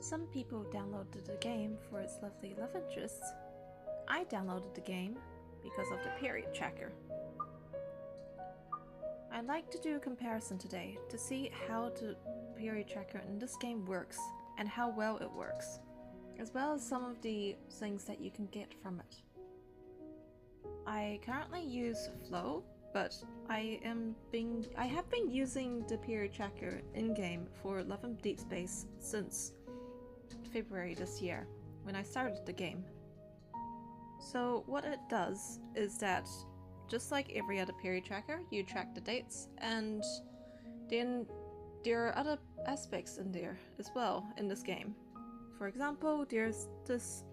Some people downloaded the game for its lovely love interests. I downloaded the game because of the period tracker. I'd like to do a comparison today to see how the period tracker in this game works and how well it works, as well as some of the things that you can get from it. I currently use Flow, but I have been using the period tracker in-game for Love and Deepspace since February this year, when I started the game. So what it does is that, just like every other period tracker, you track the dates, and then there are other aspects in there as well in this game. For example, there's this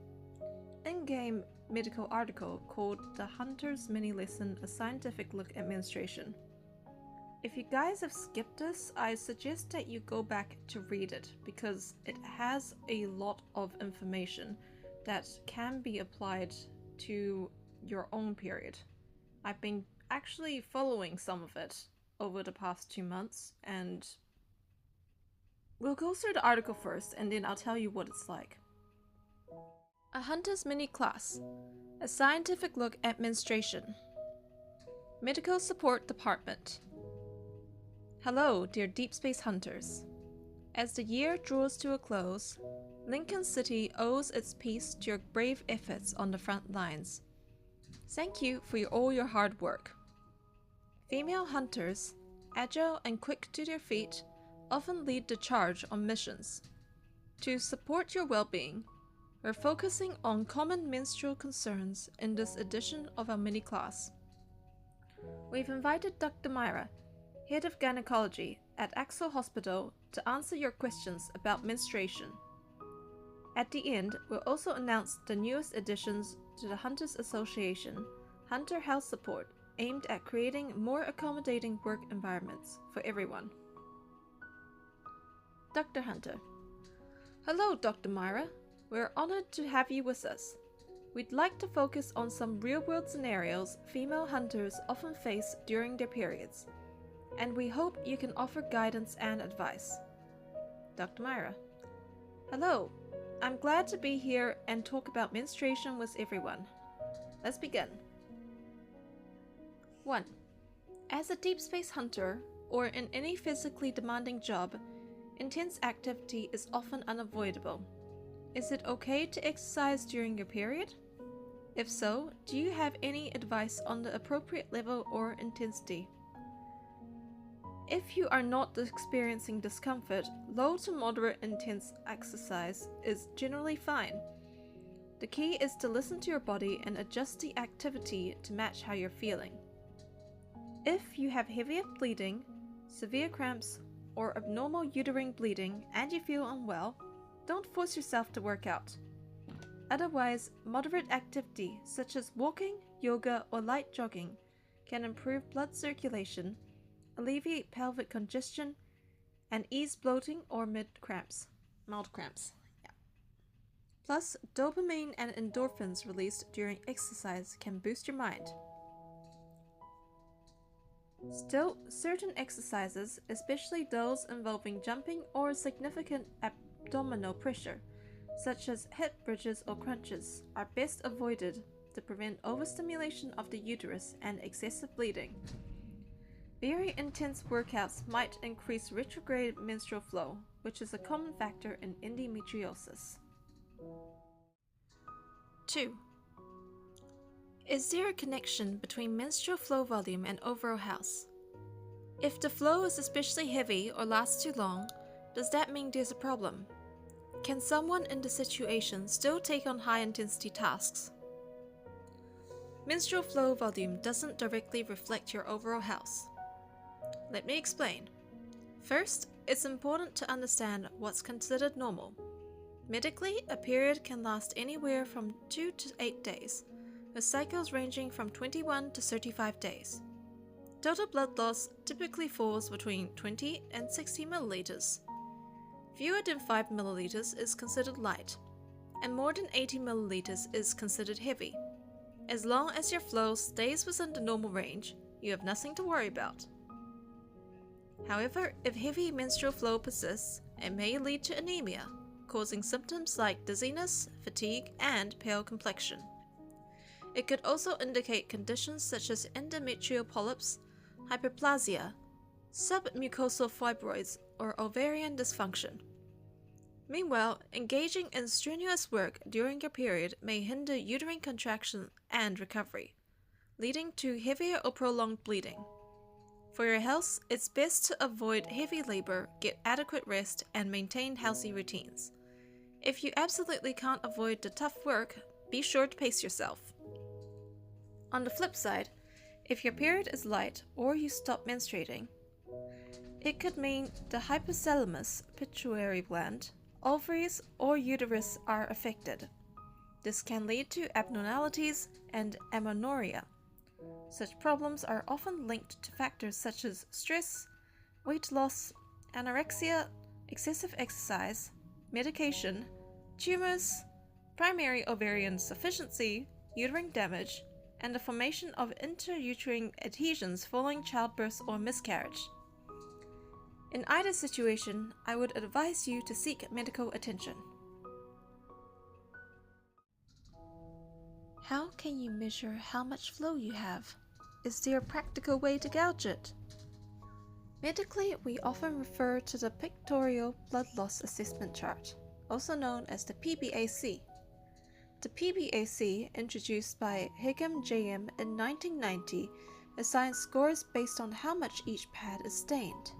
in-game medical article called The Hunter's Mini Lesson: A Scientific Look at Menstruation. If you guys have skipped this, I suggest that you go back to read it, because it has a lot of information that can be applied to your own period. I've been actually following some of it over the past 2 months, and we'll go through the article first and then I'll tell you what it's like. A Hunter's Mini Class: A Scientific Look at Menstruation. Medical Support Department. Hello, dear Deepspace Hunters. As the year draws to a close, Lincoln City owes its peace to your brave efforts on the front lines. Thank you for all your hard work. Female hunters, agile and quick to their feet, often lead the charge on missions. To support your well-being, we're focusing on common menstrual concerns in this edition of our mini-class. We've invited Dr. Myra, Head of Gynecology at Axel Hospital, to answer your questions about menstruation. At the end, we'll also announce the newest additions to the Hunters Association, Hunter Health Support, aimed at creating more accommodating work environments for everyone. Dr. Hunter. Hello, Dr. Myra. We're honored to have you with us. We'd like to focus on some real-world scenarios female hunters often face during their periods, and we hope you can offer guidance and advice. Dr. Myra. Hello. I'm glad to be here and talk about menstruation with everyone. Let's begin. 1. As a deep space hunter, or in any physically demanding job, intense activity is often unavoidable. Is it okay to exercise during your period? If so, do you have any advice on the appropriate level or intensity? If you are not experiencing discomfort, low to moderate intense exercise is generally fine. The key is to listen to your body and adjust the activity to match how you're feeling. If you have heavier bleeding, severe cramps, or abnormal uterine bleeding and you feel unwell, don't force yourself to work out. Otherwise, moderate activity such as walking, yoga, or light jogging can improve blood circulation, alleviate pelvic congestion, and ease bloating or mild cramps. Yeah. Plus, dopamine and endorphins released during exercise can boost your mind. Still, certain exercises, especially those involving jumping or significant abdominal pressure, such as hip bridges or crunches, are best avoided to prevent overstimulation of the uterus and excessive bleeding. Very intense workouts might increase retrograde menstrual flow, which is a common factor in endometriosis. 2. Is there a connection between menstrual flow volume and overall health? If the flow is especially heavy or lasts too long, does that mean there's a problem? Can someone in the situation still take on high-intensity tasks? Menstrual flow volume doesn't directly reflect your overall health. Let me explain. First, it's important to understand what's considered normal. Medically, a period can last anywhere from 2 to 8 days, with cycles ranging from 21 to 35 days. Total blood loss typically falls between 20 and 60 milliliters. Fewer than 5 milliliters is considered light, and more than 80 milliliters is considered heavy. As long as your flow stays within the normal range, you have nothing to worry about. However, if heavy menstrual flow persists, it may lead to anemia, causing symptoms like dizziness, fatigue, and pale complexion. It could also indicate conditions such as endometrial polyps, hyperplasia, submucosal fibroids, or ovarian dysfunction. Meanwhile, engaging in strenuous work during your period may hinder uterine contraction and recovery, leading to heavier or prolonged bleeding. For your health, it's best to avoid heavy labor, get adequate rest, and maintain healthy routines. If you absolutely can't avoid the tough work, be sure to pace yourself. On the flip side, if your period is light or you stop menstruating, it could mean the hypothalamus, pituitary gland, ovaries, or uterus are affected. This can lead to abnormalities and amenorrhea. Such problems are often linked to factors such as stress, weight loss, anorexia, excessive exercise, medication, tumors, primary ovarian insufficiency, uterine damage, and the formation of intrauterine adhesions following childbirth or miscarriage. In either situation, I would advise you to seek medical attention. How can you measure how much flow you have? Is there a practical way to gauge it? Medically, we often refer to the Pictorial Blood Loss Assessment Chart, also known as the PBAC. The PBAC, introduced by Higham J.M. in 1990, assigns scores based on how much each pad is stained.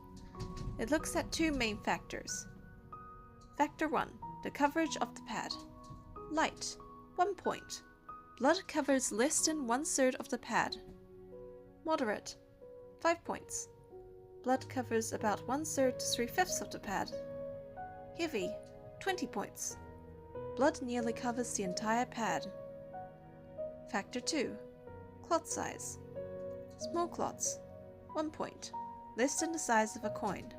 It looks at two main factors. Factor 1. The coverage of the pad. Light, 1 point. Blood covers less than 1/3 of the pad. Moderate, 5 points. Blood covers about 1/3 to 3/5 of the pad. Heavy, 20 points. Blood nearly covers the entire pad. Factor 2. Clot size. Small clots, 1 point, less than the size of a coin.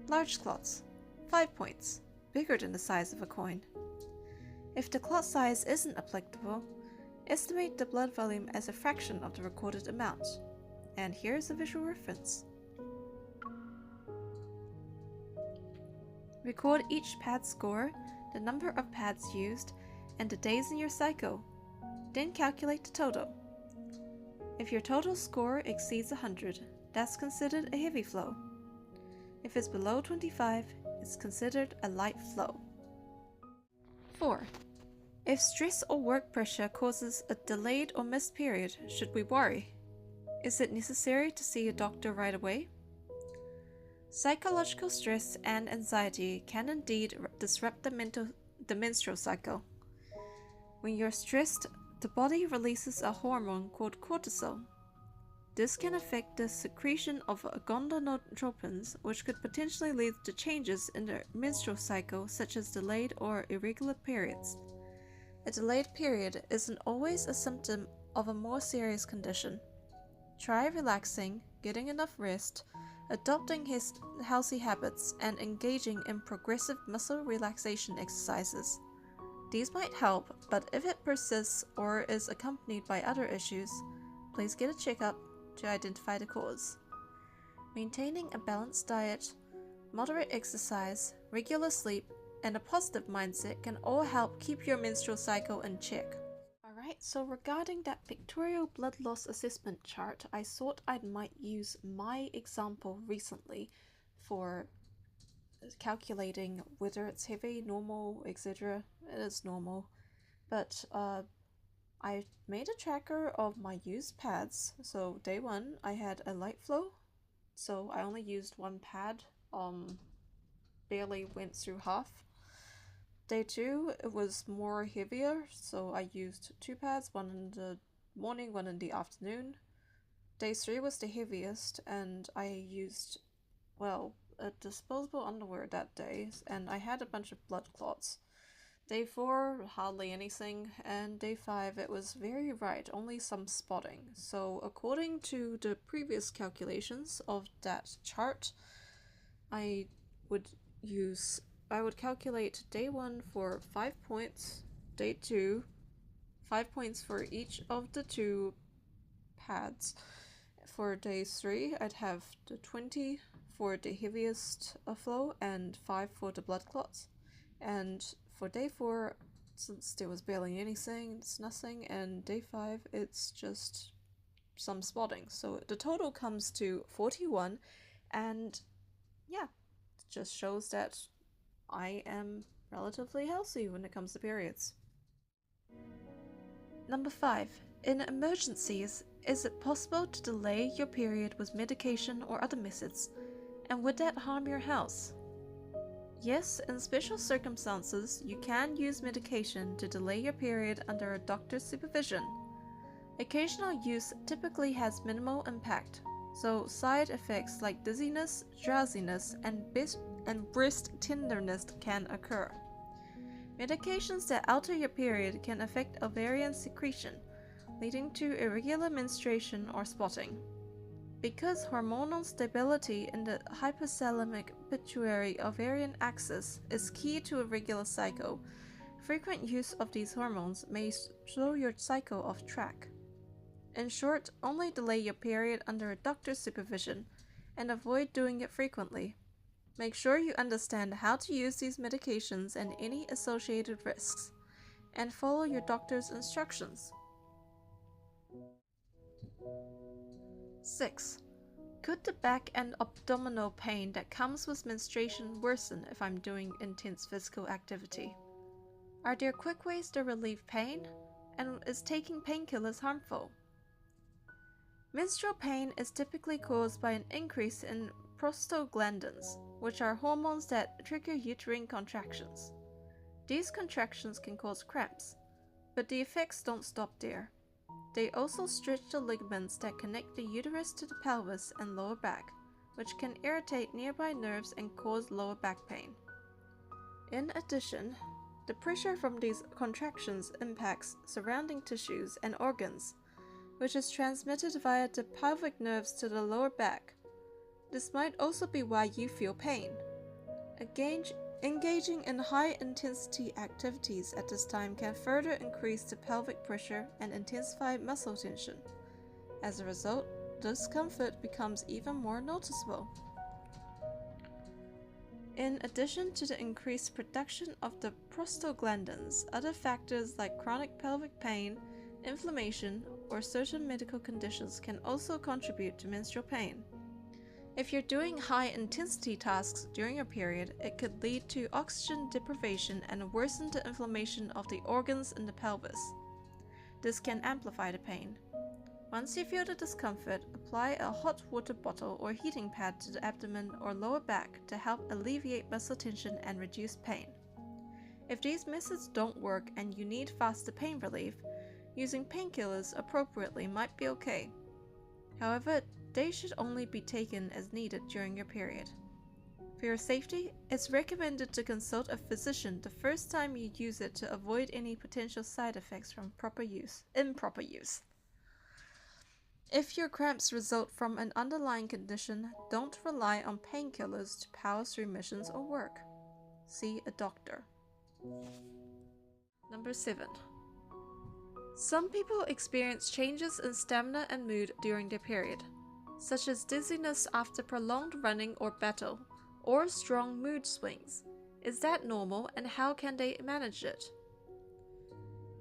Large clots, 5 points, bigger than the size of a coin. If the clot size isn't applicable, estimate the blood volume as a fraction of the recorded amount. And here's a visual reference. Record each pad score, the number of pads used, and the days in your cycle. Then calculate the total. If your total score exceeds 100, that's considered a heavy flow. If it's below 25, it's considered a light flow. 4. If stress or work pressure causes a delayed or missed period, should we worry? Is it necessary to see a doctor right away? Psychological stress and anxiety can indeed disrupt the menstrual cycle. When you're stressed, the body releases a hormone called cortisol. This can affect the secretion of gonadotropins, which could potentially lead to changes in the menstrual cycle, such as delayed or irregular periods. A delayed period isn't always a symptom of a more serious condition. Try relaxing, getting enough rest, adopting healthy habits, and engaging in progressive muscle relaxation exercises. These might help, but if it persists or is accompanied by other issues, please get a checkup to identify the cause. Maintaining a balanced diet, moderate exercise, regular sleep, and a positive mindset can all help keep your menstrual cycle in check. Alright, so regarding that Pictorial Blood Loss Assessment Chart, I thought I might use my example recently for calculating whether it's heavy, normal, etc. It is normal, but I made a tracker of my used pads. So day 1 I had a light flow, so I only used 1 pad, barely went through half. Day 2 it was more heavier, so I used 2 pads, 1 in the morning, 1 in the afternoon. Day 3 was the heaviest, and I used, well, a disposable underwear that day, and I had a bunch of blood clots. Day 4, hardly anything, and day 5 it was very light, only some spotting. So according to the previous calculations of that chart, I would calculate day 1 for 5 points, day 2, 5 points for each of the 2 pads. For day 3, I'd have the 20 for the heaviest flow and 5 for the blood clots. And for day 4, since there was barely anything, it's nothing, and day 5, it's just some spotting. So the total comes to 41, and yeah, it just shows that I am relatively healthy when it comes to periods. Number 5. In emergencies, is it possible to delay your period with medication or other methods, and would that harm your health? Yes, in special circumstances, you can use medication to delay your period under a doctor's supervision. Occasional use typically has minimal impact, so side effects like dizziness, drowsiness, and breast tenderness can occur. Medications that alter your period can affect ovarian secretion, leading to irregular menstruation or spotting. Because hormonal stability in the hypothalamic pituitary ovarian axis is key to a regular cycle, frequent use of these hormones may throw your cycle off track. In short, only delay your period under a doctor's supervision and avoid doing it frequently. Make sure you understand how to use these medications and any associated risks, and follow your doctor's instructions. 6. Could the back and abdominal pain that comes with menstruation worsen if I'm doing intense physical activity? Are there quick ways to relieve pain? And is taking painkillers harmful? Menstrual pain is typically caused by an increase in prostaglandins, which are hormones that trigger uterine contractions. These contractions can cause cramps, but the effects don't stop there. They also stretch the ligaments that connect the uterus to the pelvis and lower back, which can irritate nearby nerves and cause lower back pain. In addition, the pressure from these contractions impacts surrounding tissues and organs, which is transmitted via the pelvic nerves to the lower back. This might also be why you feel pain. Engaging in high-intensity activities at this time can further increase the pelvic pressure and intensify muscle tension. As a result, discomfort becomes even more noticeable. In addition to the increased production of the prostaglandins, other factors like chronic pelvic pain, inflammation, or certain medical conditions can also contribute to menstrual pain. If you're doing high-intensity tasks during your period, it could lead to oxygen deprivation and worsen the inflammation of the organs in the pelvis. This can amplify the pain. Once you feel the discomfort, apply a hot water bottle or heating pad to the abdomen or lower back to help alleviate muscle tension and reduce pain. If these methods don't work and you need faster pain relief, using painkillers appropriately might be okay. However, they should only be taken as needed during your period. For your safety, it's recommended to consult a physician the first time you use it to avoid any potential side effects from improper use. If your cramps result from an underlying condition, don't rely on painkillers to power through missions or work. See a doctor. Number 7. Some people experience changes in stamina and mood during their period, such as dizziness after prolonged running or battle, or strong mood swings. Is that normal, and how can they manage it?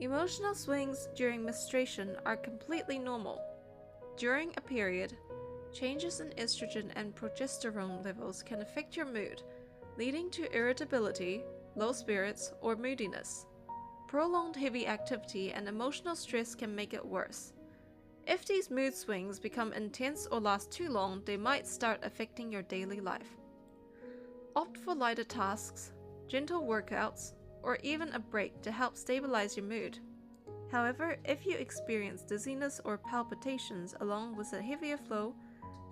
Emotional swings during menstruation are completely normal. During a period, changes in estrogen and progesterone levels can affect your mood, leading to irritability, low spirits, or moodiness. Prolonged heavy activity and emotional stress can make it worse. If these mood swings become intense or last too long, they might start affecting your daily life. Opt for lighter tasks, gentle workouts, or even a break to help stabilize your mood. However, if you experience dizziness or palpitations along with a heavier flow,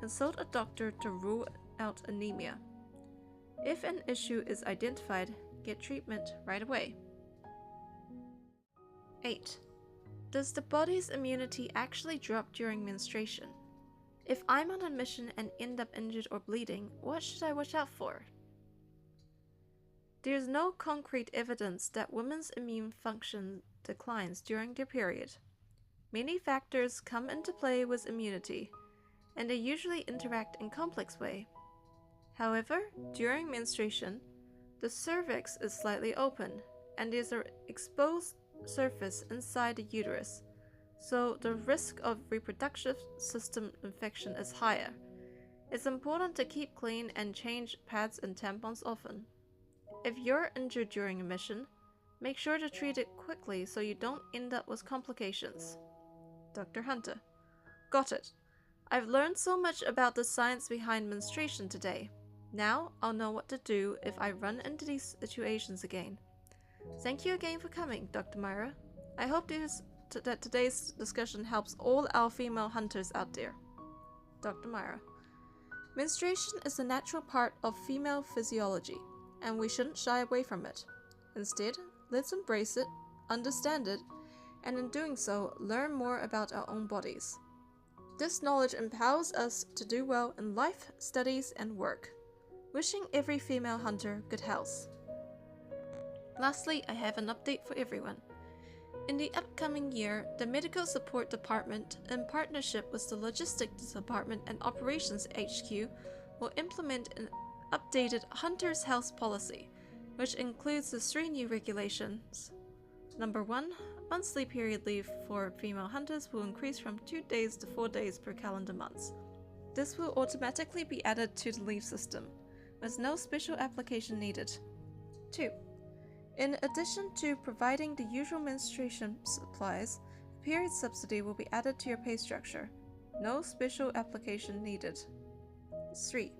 consult a doctor to rule out anemia. If an issue is identified, get treatment right away. 8. Does the body's immunity actually drop during menstruation? If I'm on a mission and end up injured or bleeding, what should I watch out for? There's no concrete evidence that women's immune function declines during their period. Many factors come into play with immunity, and they usually interact in complex way. However, during menstruation, The cervix is slightly open, and there's an exposed surface inside the uterus, so the risk of reproductive system infection is higher. It's important to keep clean and change pads and tampons often. If you're injured during a mission, make sure to treat it quickly so you don't end up with complications. Dr. Hunter. Got it. I've learned so much about the science behind menstruation today. Now I'll know what to do if I run into these situations again. Thank you again for coming, Dr. Myra. I hope that today's discussion helps all our female hunters out there. Dr. Myra. Menstruation is a natural part of female physiology, and we shouldn't shy away from it. Instead, let's embrace it, understand it, and in doing so, learn more about our own bodies. This knowledge empowers us to do well in life, studies, and work. Wishing every female hunter good health. Lastly, I have an update for everyone. In the upcoming year, the Medical Support Department, in partnership with the Logistics Department and Operations HQ, will implement an updated Hunter's Health Policy, which includes the 3 new regulations. Number 1, monthly period leave for female hunters will increase from 2 days to 4 days per calendar month. This will automatically be added to the leave system, with no special application needed. 2. In addition to providing the usual menstruation supplies, a period subsidy will be added to your pay structure. No special application needed. 3.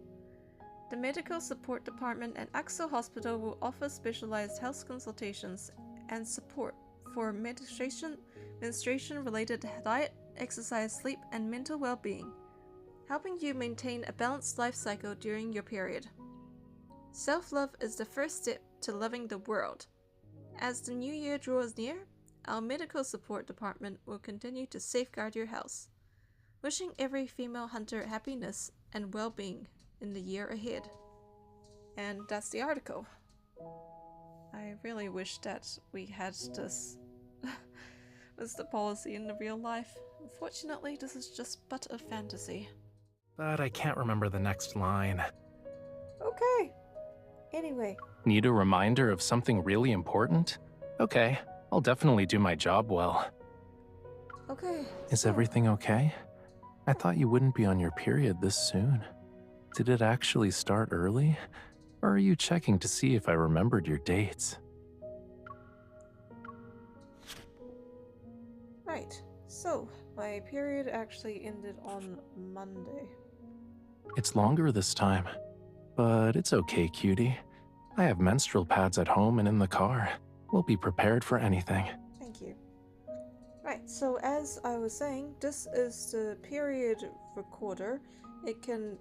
The Medical Support Department and Axel Hospital will offer specialized health consultations and support for menstruation-related diet, exercise, sleep, and mental well-being, helping you maintain a balanced life cycle during your period. Self-love is the first step to loving the world. As the new year draws near, our Medical Support Department will continue to safeguard your health. Wishing every female hunter happiness and well-being in the year ahead. And that's the article. I really wish that we had this as the policy in the real life. Unfortunately, this is just but a fantasy. But I can't remember the next line. Okay. Anyway. Need a reminder of something really important? Okay, I'll definitely do my job well. Okay. Is everything okay? I thought you wouldn't be on your period this soon. Did it actually start early? Or are you checking to see if I remembered your dates? Right. So, my period actually ended on Monday. It's longer this time. But it's okay, cutie. I have menstrual pads at home and in the car. We'll be prepared for anything. Thank you. Right, so as I was saying, this is the period recorder. It can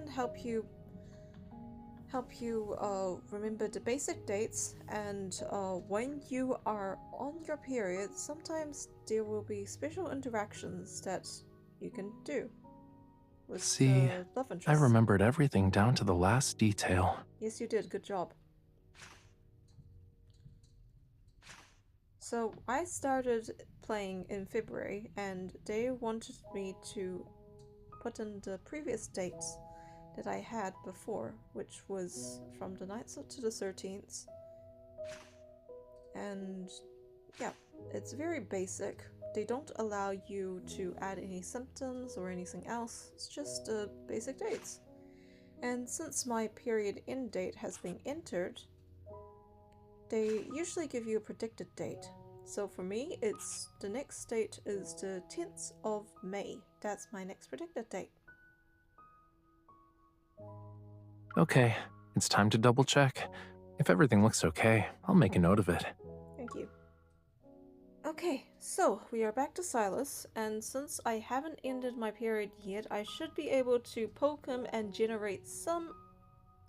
help you remember the basic dates, and when you are on your period, sometimes there will be special interactions that you can do. See, I remembered everything down to the last detail. Yes, you did. Good job. So, I started playing in February, and they wanted me to put in the previous dates that I had before, which was from the 9th to the 13th. And, yeah, it's very basic. They don't allow you to add any symptoms or anything else. It's just basic dates. And since my period end date has been entered, they usually give you a predicted date. So for me, the next date is the 10th of May. That's my next predicted date. Okay, it's time to double check. If everything looks okay, I'll make a note of it. Thank you. Okay, so we are back to Silas, and since I haven't ended my period yet, I should be able to poke him and generate some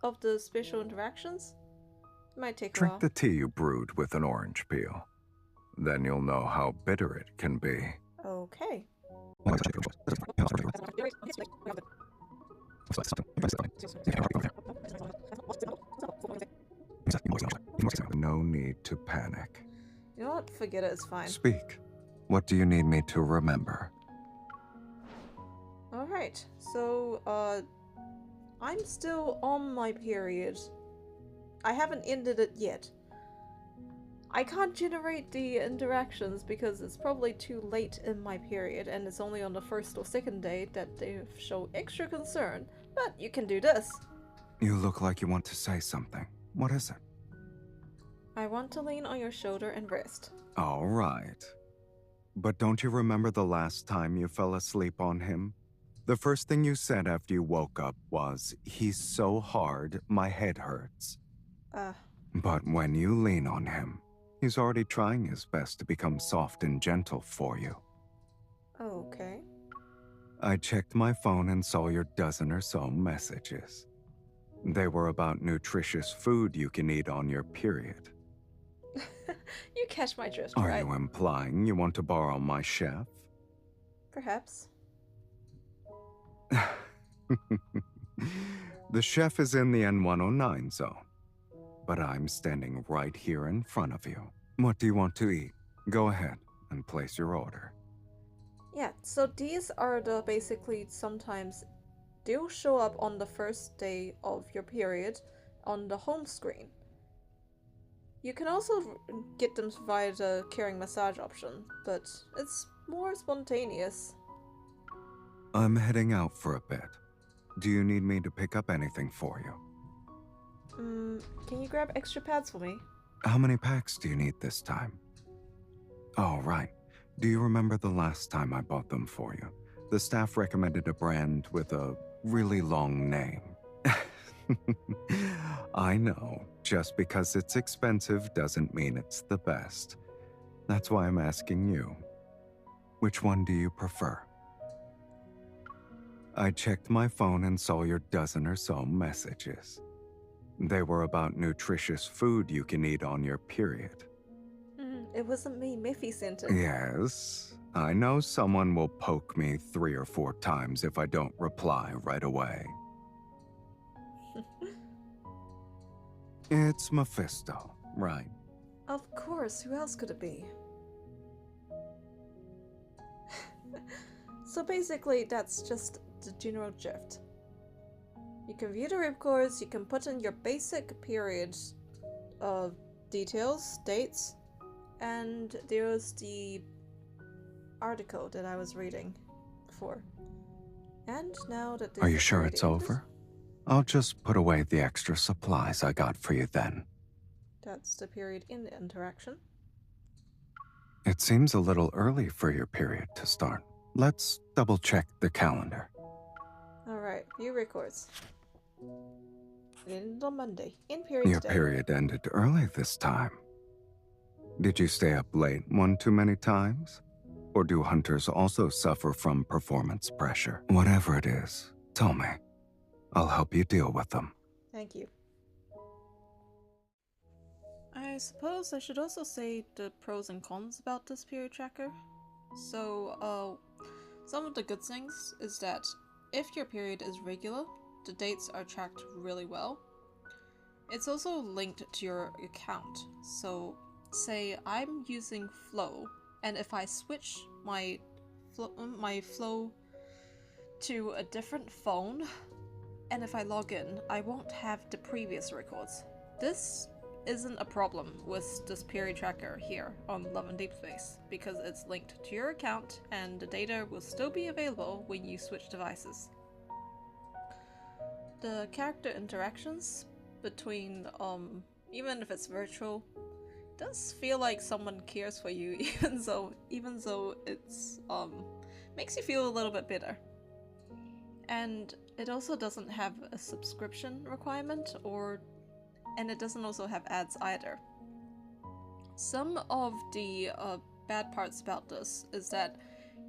of the special interactions. It might take a while. Drink the tea you brewed with an orange peel. Then you'll know how bitter it can be. Okay. No need to panic. You know what? Forget it, it's fine. Speak. What do you need me to remember? Alright, so, I'm still on my period, I haven't ended it yet. I can't generate the interactions because it's probably too late in my period, and it's only on the first or second day that they show extra concern. But you can do this. You look like you want to say something. What is it? I want to lean on your shoulder and rest. All right. But don't you remember the last time you fell asleep on him? The first thing you said after you woke up was, "He's so hard, my head hurts." But when you lean on him, he's already trying his best to become soft and gentle for you. Okay. I checked my phone and saw your dozen or so messages. They were about nutritious food you can eat on your period. You catch my drift, Are right? you implying you want to borrow my chef? Perhaps. The chef is in the N109 zone, but I'm standing right here in front of you. What do you want to eat? Go ahead and place your order. Yeah, so these are the basically sometimes they'll show up on the first day of your period on the home screen. You can also get them via the caring massage option, but it's more spontaneous. I'm heading out for a bit. Do you need me to pick up anything for you? Can you grab extra pads for me? How many packs do you need this time? Oh, right. Do you remember the last time I bought them for you? The staff recommended a brand with a really long name. I know, just because it's expensive doesn't mean it's the best. That's why I'm asking you. Which one do you prefer? I checked my phone and saw your dozen or so messages. They were about nutritious food you can eat on your period. It wasn't me, Miffy sent it. Yes, I know someone will poke me 3 or 4 times if I don't reply right away. It's Mephisto, right? Of course, who else could it be? So basically, that's just the general drift. You can view the records, you can put in your basic period details, dates, and there's the article that I was reading before. And now that Are you sure it's over? I'll just put away the extra supplies I got for you then. That's the period in the interaction. It seems a little early for your period to start. Let's double check the calendar. Alright, view records. It ended on Monday. In period Your today. period ended early this time. Did you stay up late one too many times? Or do hunters also suffer from performance pressure? Whatever it is, tell me. I'll help you deal with them. Thank you. I suppose I should also say the pros and cons about this period tracker. So, some of the good things is that if your period is regular, the dates are tracked really well. It's also linked to your account. So, say I'm using Flow, and if I switch my Flow to a different phone, and if I log in, I won't have the previous records. This isn't a problem with this period tracker here on Love and Deepspace, because it's linked to your account and the data will still be available when you switch devices. The character interactions between, even if it's virtual, does feel like someone cares for you, even though it's, makes you feel a little bit bitter. And it also doesn't have a subscription requirement, and it doesn't also have ads either. Some of the bad parts about this is that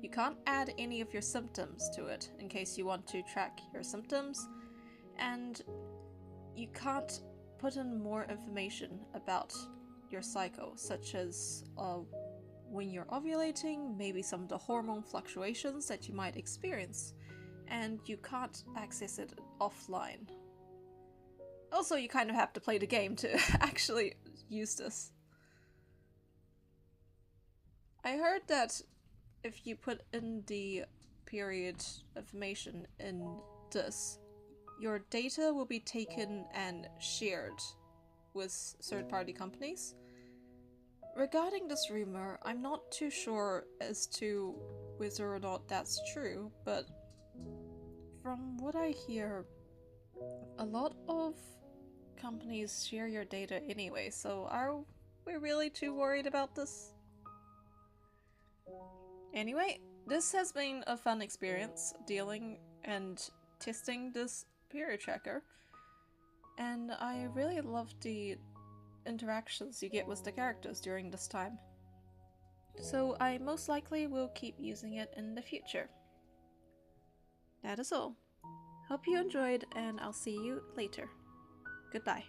you can't add any of your symptoms to it in case you want to track your symptoms, and you can't put in more information about your cycle, such as when you're ovulating, maybe some of the hormone fluctuations that you might experience, and you can't access it offline. Also, you kind of have to play the game to actually use this. I heard that if you put in the period information in this, your data will be taken and shared with third-party companies. Regarding this rumor, I'm not too sure as to whether or not that's true, but from what I hear, a lot of companies share your data anyway, so are we really too worried about this? Anyway, this has been a fun experience dealing and testing this period tracker, and I really love the interactions you get with the characters during this time. So I most likely will keep using it in the future. That is all. Hope you enjoyed, and I'll see you later. Goodbye.